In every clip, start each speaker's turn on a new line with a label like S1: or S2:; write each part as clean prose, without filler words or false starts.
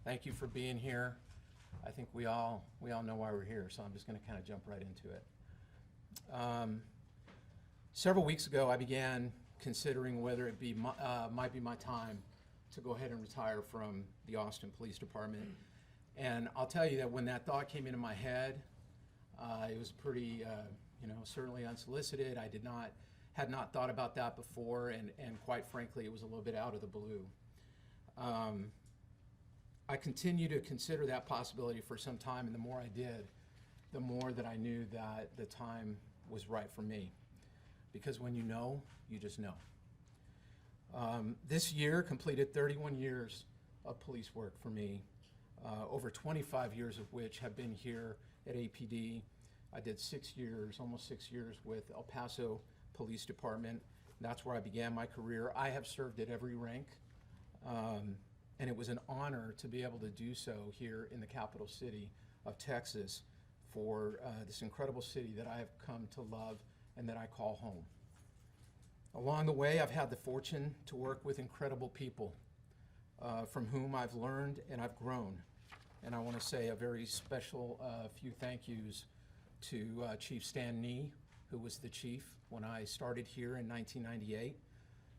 S1: Thank you for being here. I think we all know why we're here, so I'm just going to kind of jump right into it. Several weeks ago, I began considering whether it might be my time to go ahead and retire from the Austin Police Department. And I'll tell you that when that thought came into my head, it was pretty, certainly unsolicited. I had not thought about that before, and quite frankly, it was a little bit out of the blue. I continued to consider that possibility for some time, and the more I did, the more that I knew that the time was right for me. Because when you know, you just know. This year completed 31 years of police work for me, over 25 years of which have been here at APD. I did almost 6 years with El Paso Police Department. That's where I began my career. I have served at every rank, and it was an honor to be able to do so here in the capital city of Texas for this incredible city that I have come to love and that I call home. Along the way, I've had the fortune to work with incredible people from whom I've learned and I've grown. And I want to say a very special few thank yous to Chief Stan Nee, who was the chief when I started here in 1998,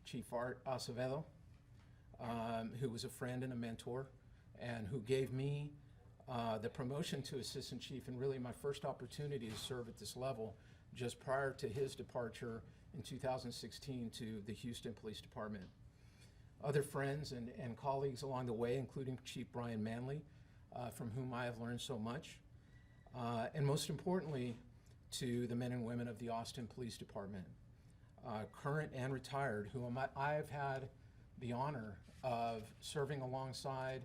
S1: Chief Art Acevedo, who was a friend and a mentor, and who gave me the promotion to Assistant Chief and really my first opportunity to serve at this level just prior to his departure in 2016 to the Houston Police Department. Other friends and colleagues along the way, including Chief Brian Manley, from whom I have learned so much, and most importantly, to the men and women of the Austin Police Department, current and retired, whom I've had the honor of serving alongside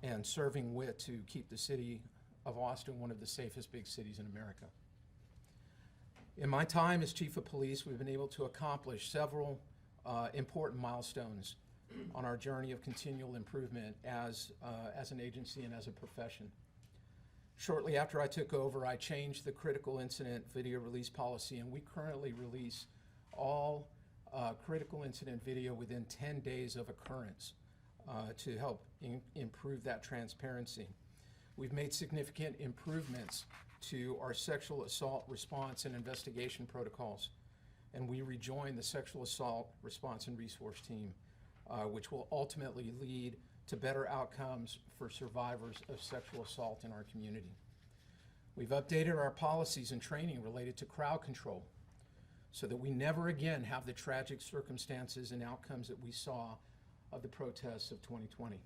S1: and serving with to keep the city of Austin one of the safest big cities in America. In my time as Chief of Police, we've been able to accomplish several important milestones on our journey of continual improvement as an agency and as a profession. Shortly after I took over, I changed the critical incident video release policy, and we currently release all critical incident video within 10 days of occurrence to help improve that transparency. We've made significant improvements to our sexual assault response and investigation protocols, and we rejoined the sexual assault response and resource team, which will ultimately lead to better outcomes for survivors of sexual assault in our community. We've updated our policies and training related to crowd control so that we never again have the tragic circumstances and outcomes that we saw of the protests of 2020.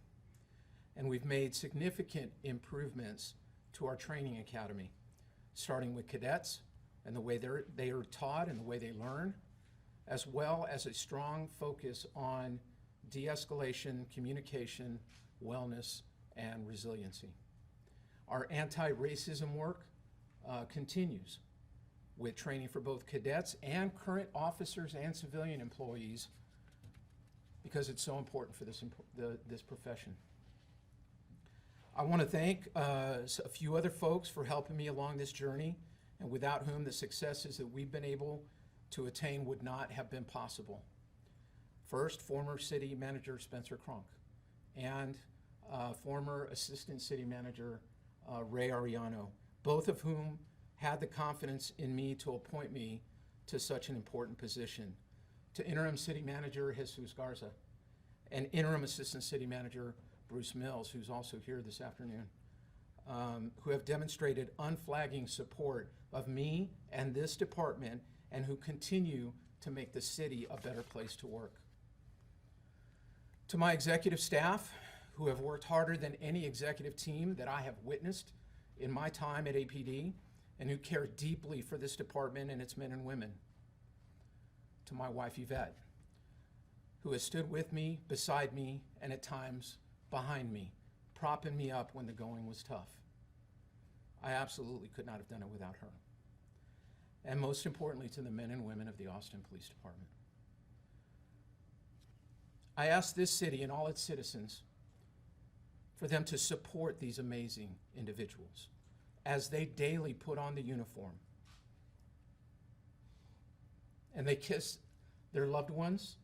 S1: And we've made significant improvements to our training academy, starting with cadets and the way they are taught and the way they learn, as well as a strong focus on de-escalation, communication, wellness, and resiliency. Our anti-racism work continues with training for both cadets and current officers and civilian employees because it's so important for this profession. I want to thank a few other folks for helping me along this journey, and without whom the successes that we've been able to attain would not have been possible. First, former City Manager Spencer Cronk and former Assistant City Manager Ray Ariano, both of whom had the confidence in me to appoint me to such an important position. To Interim City Manager Jesus Garza and Interim Assistant City Manager Bruce Mills, who's also here this afternoon, who have demonstrated unflagging support of me and this department and who continue to make the city a better place to work. To my executive staff, who have worked harder than any executive team that I have witnessed in my time at APD and who care deeply for this department and its men and women. To my wife, Yvette, who has stood with me, beside me, and at times behind me, propping me up when the going was tough. I absolutely could not have done it without her. And most importantly, to the men and women of the Austin Police Department. I ask this city and all its citizens for them to support these amazing individuals as they daily put on the uniform and they kiss their loved ones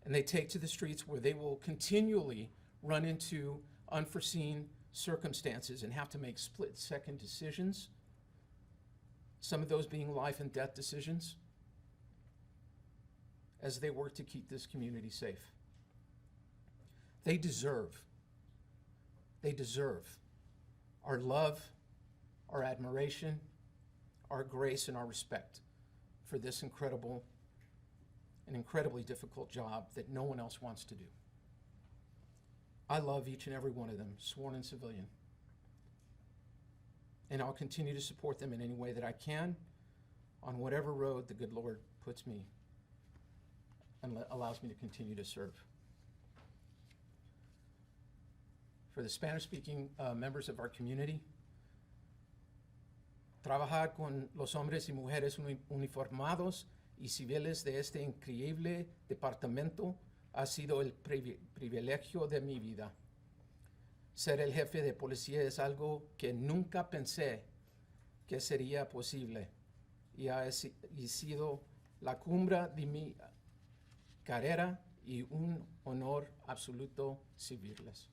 S1: and they take to the streets where they will continually run into unforeseen circumstances and have to make split-second decisions, some of those being life and death decisions, as they work to keep this community safe. They deserve our love, our admiration, our grace, and our respect for this incredibly difficult job that no one else wants to do. I love each and every one of them, sworn and civilian. And I'll continue to support them in any way that I can on whatever road the good Lord puts me and allows me to continue to serve. For the Spanish-speaking members of our community, trabajar con los hombres y mujeres uniformados y civiles de este increíble departamento ha sido el privilegio de mi vida. Ser el jefe de policía es algo que nunca pensé que sería posible y ha sido la cumbre de mi carrera y un honor absoluto servirles.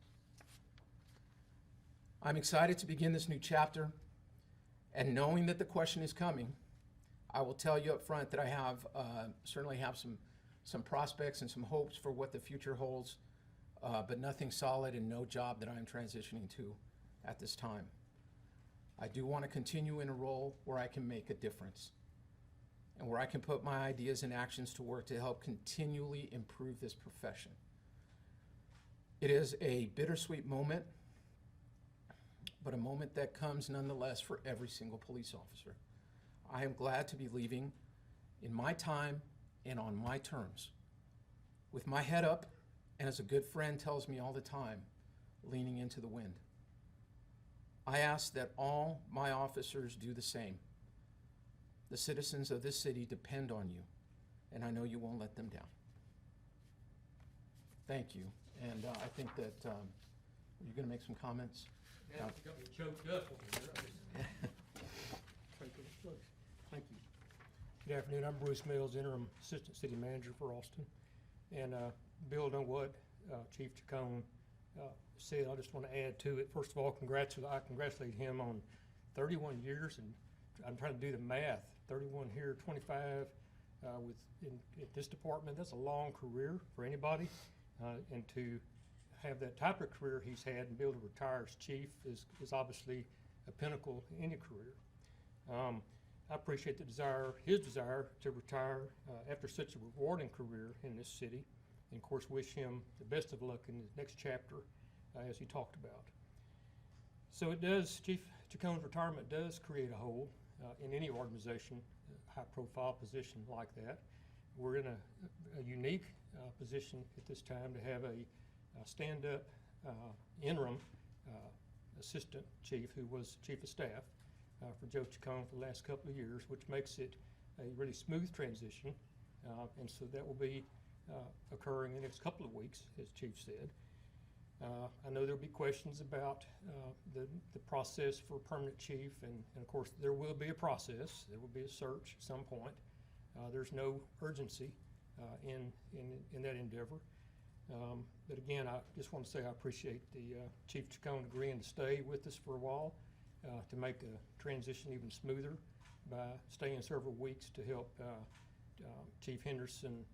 S1: I'm excited to begin this new chapter, and knowing that the question is coming, I will tell you up front that I have certainly have some prospects and some hopes for what the future holds, but nothing solid and no job that I'm transitioning to at this time. I do want to continue in a role where I can make a difference and where I can put my ideas and actions to work to help continually improve this profession. It is a bittersweet moment, but a moment that comes nonetheless for every single police officer. I am glad to be leaving in my time and on my terms, with my head up, and as a good friend tells me all the time, leaning into the wind. I ask that all my officers do the same. The citizens of this city depend on you, and I know you won't let them down. Thank you, and I think that you're going to make some comments.
S2: Yeah, you got me choked up over here. Thank you. Good afternoon. I'm Bruce Mills, Interim Assistant City Manager for Austin. And build on what Chief Chacon said, I just want to add to it. First of all, I congratulate him on 31 years, and I'm trying to do the math. 31 here, 25 at this department. That's a long career for anybody, and to have that type of career he's had and be able to retire as chief is obviously a pinnacle in any career. I appreciate his desire to retire after such a rewarding career in this city, and of course wish him the best of luck in his next chapter as he talked about. So it does, Chief Chacon's retirement does create a hole in any organization, a high-profile position like that. We're in a unique position at this time to have a stand-up interim assistant chief who was chief of staff for Joe Chacon for the last couple of years, which makes it a really smooth transition. And so that will be occurring in the next couple of weeks, as Chief said. I know there'll be questions about the process for permanent chief, and of course there will be a process. There will be a search at some point. There's no urgency in that endeavor. But again, I just want to say I appreciate the Chief Chacon agreeing to stay with us for a while to make the transition even smoother by staying several weeks to help Chief Henderson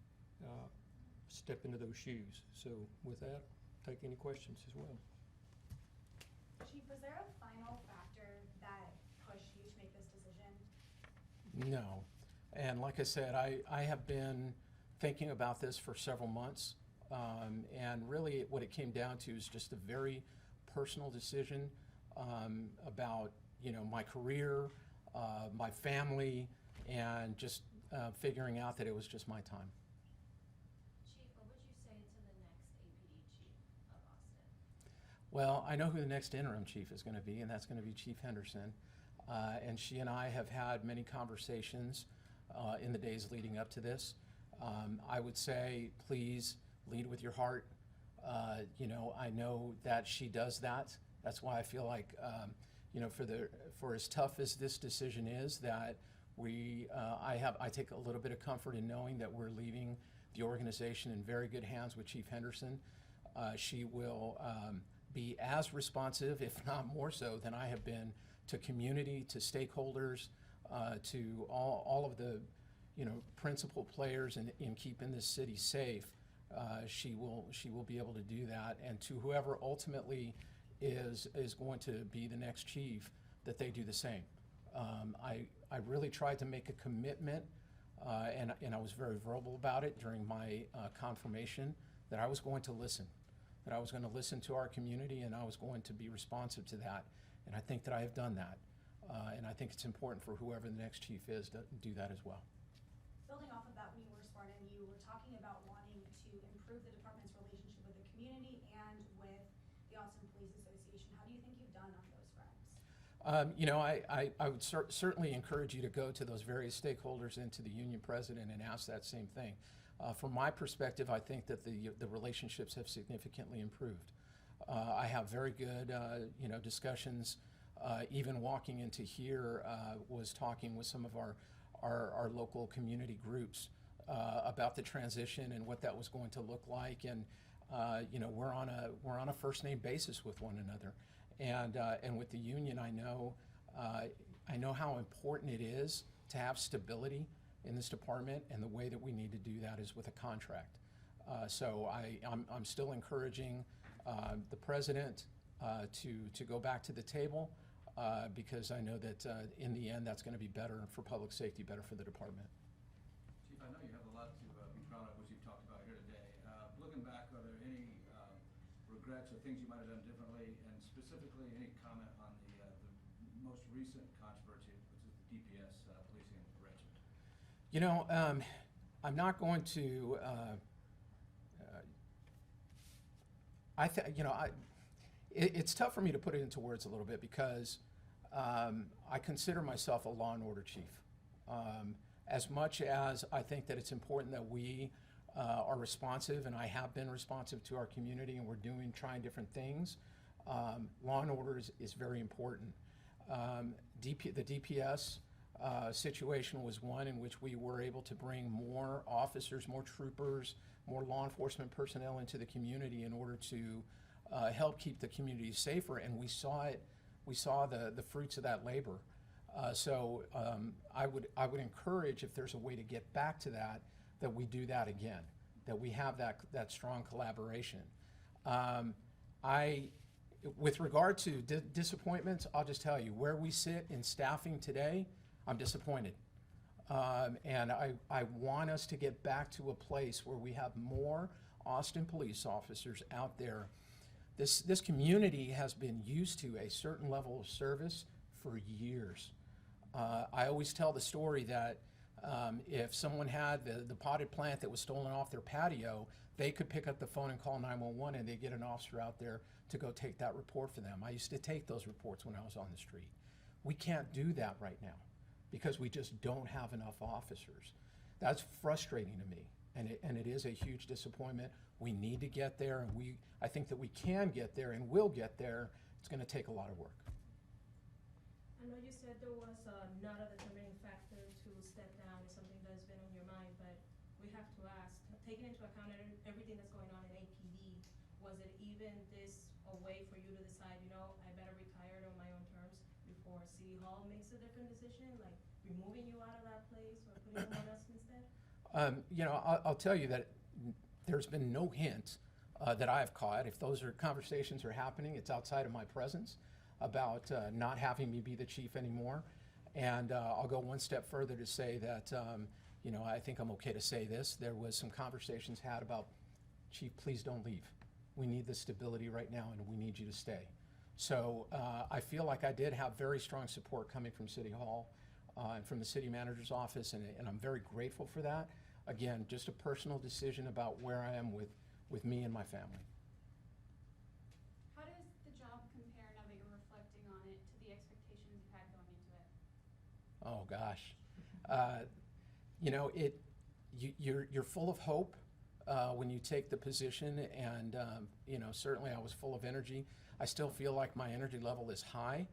S2: step into those shoes. So with that, take any questions as well.
S3: Chief, was there a final factor that pushed you to make this decision?
S1: No. And like I said, I have been thinking about this for several months. And really what it came down to is just a very personal decision about, my career, my family, and just figuring out that it was just my time.
S4: Chief, what would you say to the next APD chief of Austin?
S1: Well, I know who the next interim chief is going to be, and that's going to be Chief Henderson. And she and I have had many conversations in the days leading up to this. I would say, please lead with your heart. I know that she does that. That's why I feel like, for as tough as this decision is, that I take a little bit of comfort in knowing that we're leaving the organization in very good hands with Chief Henderson. She will be as responsive, if not more so, than I have been to community, to stakeholders, to all of the principal players in keeping this city safe. She will be able to do that, and to whoever ultimately is going to be the next chief, that they do the same. I really tried to make a commitment, and I was very verbal about it during my confirmation, that I was going to listen, that I was going to listen to our community, and I was going to be responsive to that. And I think that I have done that. And I think it's important for whoever the next chief is to do that as well.
S3: Building off of that, when you were sworn in, you were talking about wanting to improve the department's relationship with the community and with the Austin Police Association. How do you think you've done on those fronts?
S1: I would certainly encourage you to go to those various stakeholders and to the union president and ask that same thing. From my perspective, I think that the relationships have significantly improved. I have very good discussions. Even walking into here, was talking with some of our local community groups about the transition and what that was going to look like, and we're on a first name basis with one another, and with the union, I know how important it is to have stability in this department, and the way that we need to do that is with a contract. So I'm still encouraging the president to go back to the table, because I know that in the end that's going to be better for public safety, better for the department.
S5: Chief, I know you have a lot to be proud of, which you've talked about here today. Looking back, are there any regrets or things you might have done differently, and specifically any comment on the most recent controversy, which is the DPS policing arrangement?
S1: I'm not going to. It's tough for me to put it into words a little bit, because I consider myself a law and order chief. As much as I think that it's important that we are responsive, and I have been responsive to our community, and we're trying different things, law and order is very important. The DPS situation was one in which we were able to bring more officers, more troopers, more law enforcement personnel into the community in order to help keep the community safer, and we saw it. We saw the fruits of that labor. So I would encourage, if there's a way to get back to that we do that again, that we have that strong collaboration. With regard to disappointments, I'll just tell you, where we sit in staffing today, I'm disappointed. And I want us to get back to a place where we have more Austin police officers out there. This community has been used to a certain level of service for years. I always tell the story that if someone had the potted plant that was stolen off their patio, they could pick up the phone and call 911, and they'd get an officer out there to go take that report for them. I used to take those reports when I was on the street. We can't do that right now because we just don't have enough officers. That's frustrating to me, and it is a huge disappointment. We need to get there, and I think that we can get there and will get there. It's going to take a lot of work.
S4: I know you said there was not a determining factor to step down, is something that's been on your mind, but we have to ask, taking into account everything that's going on in APD, was it even this a way for you to decide, I better retire on my own terms before City Hall makes a different decision, like removing you out of that place or putting someone else instead?
S1: I'll tell you that there's been no hint that I've caught. If those conversations are happening, it's outside of my presence about not having me be the chief anymore. And I'll go one step further to say that, I think I'm okay to say this. There was some conversations had about, Chief, please don't leave. We need the stability right now, and we need you to stay. So I feel like I did have very strong support coming from City Hall and from the city manager's office, and I'm very grateful for that. Again, just a personal decision about where I am with me and my family.
S3: How does the job compare, now that you're reflecting on it, to the expectations you had going into it?
S1: Oh gosh, you're full of hope when you take the position, and certainly I was full of energy. I still feel like my energy level is high,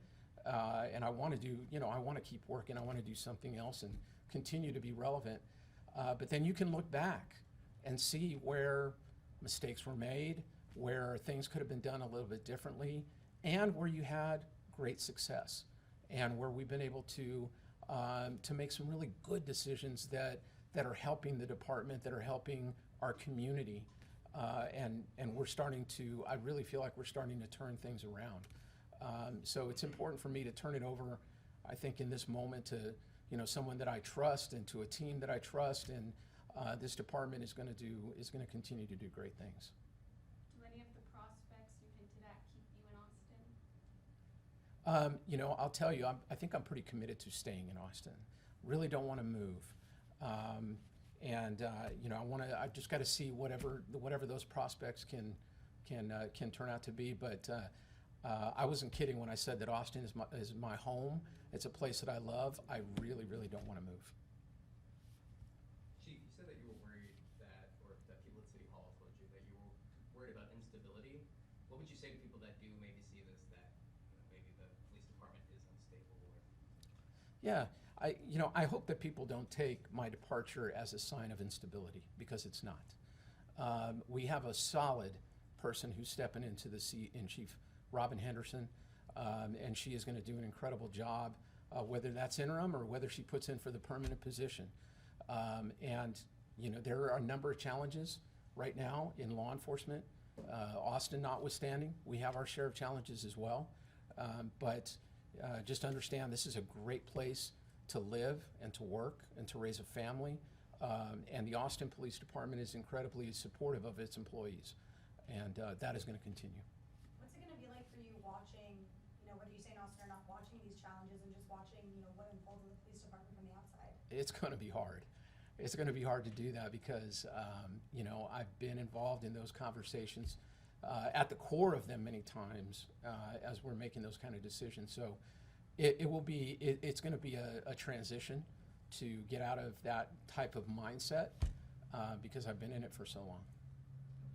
S1: and I want to do, I want to keep working. I want to do something else and continue to be relevant. But then you can look back and see where mistakes were made, where things could have been done a little bit differently, and where you had great success, and where we've been able to make some really good decisions that are helping the department, that are helping our community, and we're starting to, I really feel like we're starting to turn things around. So it's important for me to turn it over, I think, in this moment to, you know, someone that I trust and to a team that I trust, and this department is going to continue to do great things.
S3: Do any of the prospects you hinted at keep you in Austin?
S1: You know, I'll tell you, I think I'm pretty committed to staying in Austin. Really don't want to move. You know, I just got to see whatever those prospects can turn out to be. But I wasn't kidding when I said that Austin is my home. It's a place that I love. I really, really don't want to move.
S6: Chief, you said that you were worried that people at City Hall told you that you were worried about instability. What would you say to people that do maybe see this, that, you know, maybe the police department is unstable? Or...
S1: Yeah, I hope that people don't take my departure as a sign of instability, because it's not. We have a solid person who's stepping into the seat in Chief Robin Henderson, and she is going to do an incredible job, whether that's interim or whether she puts in for the permanent position. And you know, there are a number of challenges right now in law enforcement, Austin notwithstanding. We have our share of challenges as well, but just understand this is a great place to live and to work and to raise a family, and the Austin Police Department is incredibly supportive of its employees, and that is going to continue.
S3: What's it gonna be like for you watching, you know, whether you stay in Austin or not, watching these challenges and just watching, you know, what unfolds in the police department from the outside?
S1: It's going to be hard. It's going to be hard to do that because, you know, I've been involved in those conversations at the core of them many times as we're making those kind of decisions. So it's going to be a transition to get out of that type of mindset because I've been in it for so long.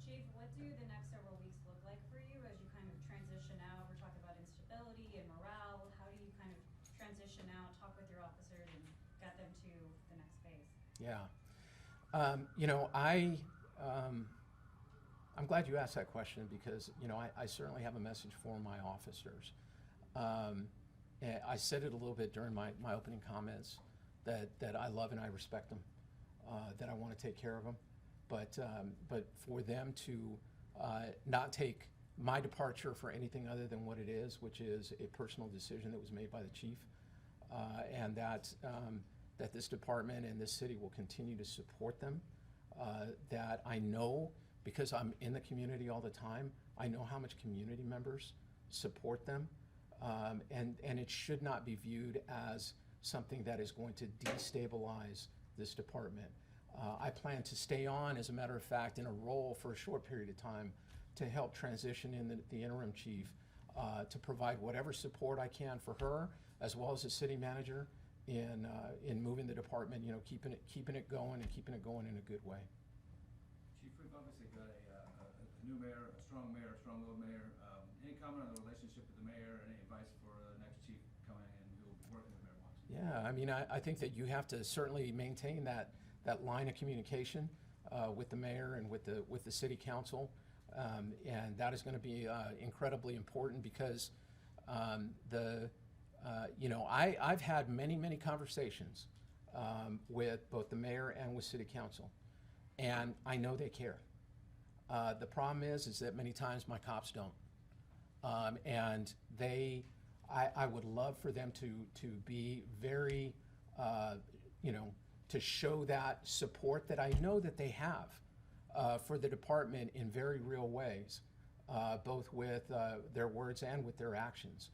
S7: Chief, what do the next several weeks look like for you as you kind of transition out? We're talking about instability and morale. How do you kind of transition out, talk with your officers, and get them to the next phase?
S1: Yeah. You know, I'm glad you asked that question because, you know, I certainly have a message for my officers. And I said it a little bit during my opening comments that I love and I respect them, that I want to take care of them. But for them to not take my departure for anything other than what it is, which is a personal decision that was made by the chief, and that this department and this city will continue to support them, that I know, because I'm in the community all the time, I know how much community members support them, and it should not be viewed as something that is going to destabilize this department. I plan to stay on, as a matter of fact, in a role for a short period of time to help transition in the interim chief, to provide whatever support I can for her, as well as the city manager, in moving the department, you know, keeping it going and keeping it going in a good way.
S5: Chief, we've obviously got a new mayor, a strong willed mayor. Any comment on the relationship with the mayor, any advice for the next chief coming in who will be working with Mayor Watson?
S1: Yeah, I mean, I think that you have to certainly maintain that line of communication with the mayor and with the city council, and that is going to be incredibly important because you know, I've had many conversations with both the mayor and with city council, and I know they care. The problem is that many times my cops don't, and I would love for them to be very, you know, to show that support that I know that they have for the department in very real ways, both with their words and with their actions,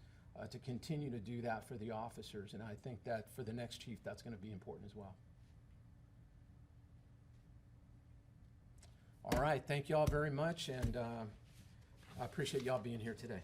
S1: to continue to do that for the officers. And I think that for the next chief, that's going to be important as well. All right, thank you all very much, and I appreciate y'all being here today.